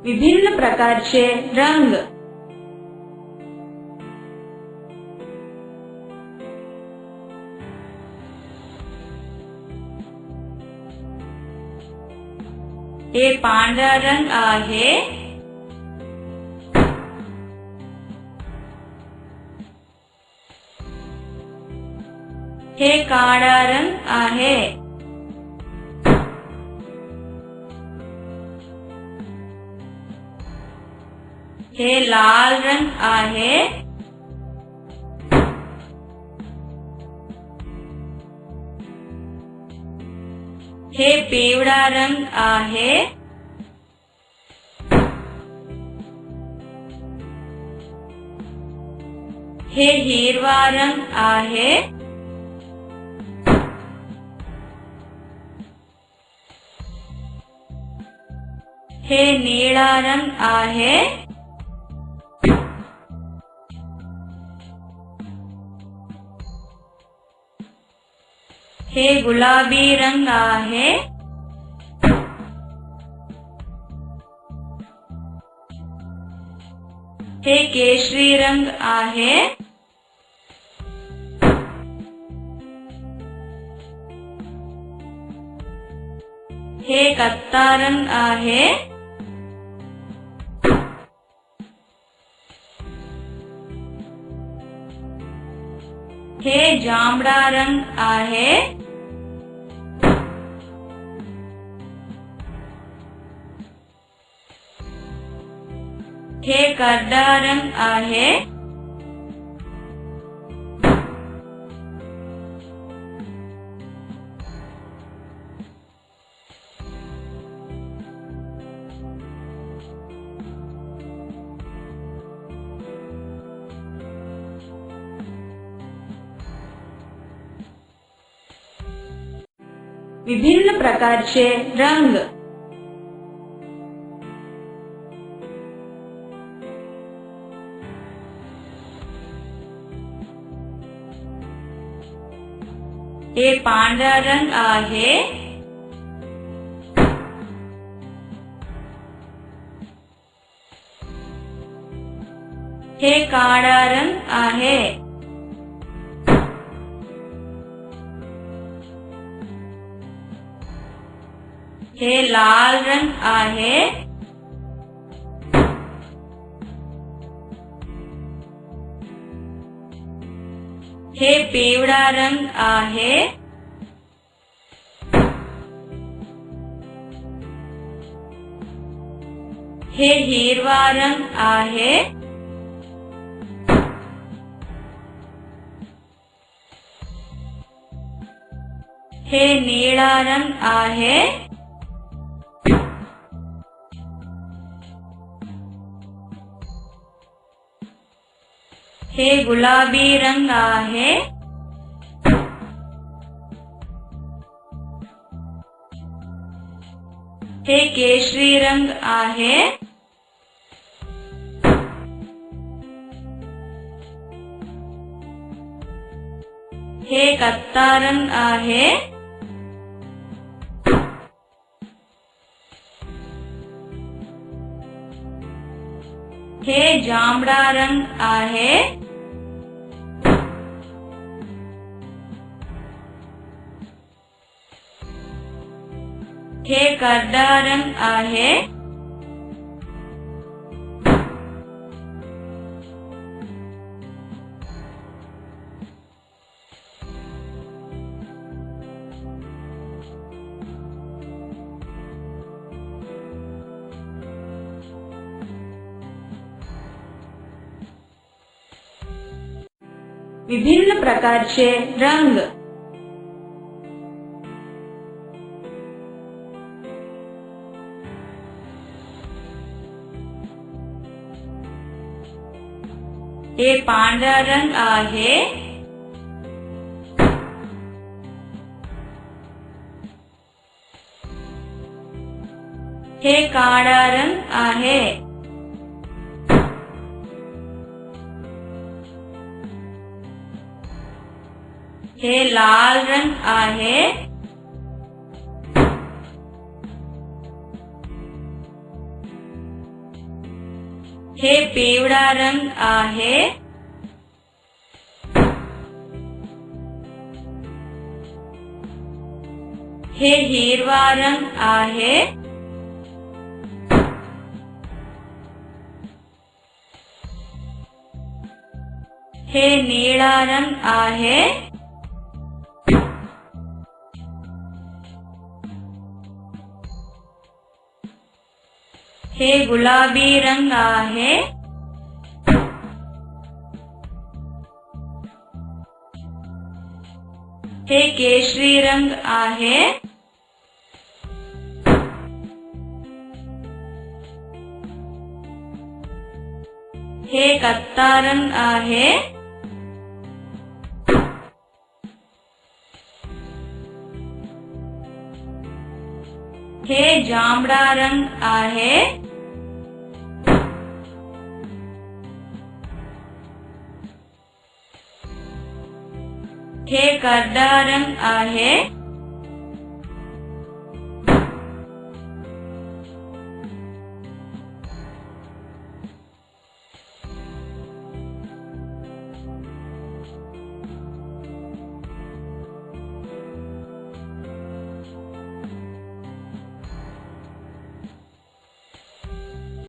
विभिन्न प्रकारचे रंग। हे पांढरा रंग आहे। हे काळा रंग आहे। हे लाल रंग आहे। हे पिवळा रंग आहे। हे हिरवा रंग आहे। हे निळा रंग आहे। हे गुलाबी रंग आहे। हे केशरी रंग आहे। हे कत्था रंग आहे। हे जांभळा रंग आहे। हे करडा रंग आहे। विभिन्न प्रकारचे रंग। हे पांढरा रंग आहे। हे काळा रंग आहे। हे लाल रंग आहे। हे पिवळा रंग आहे। हे हिरवा रंग आहे। हे निळा रंग आहे। हे गुलाबी रंग आहे। हे केशरी रंग आहे। हे कत्था रंग आहे। हे जांभळा रंग आहे। हे करडा रंग आहे। विभिन्न प्रकारचे रंग। हे पांढरा रंग आहे। हे काळा रंग आहे। हे लाल रंग आहे। हे पिवळा रंग आहे. हे हिरवा रंग आहे. हे निळा रंग आहे. हे गुलाबी रंग आहे. हे केशरी रंग आहे. हे कत्था रंग आहे. हे जांभळा रंग आहे. हे करडा रंग आहे.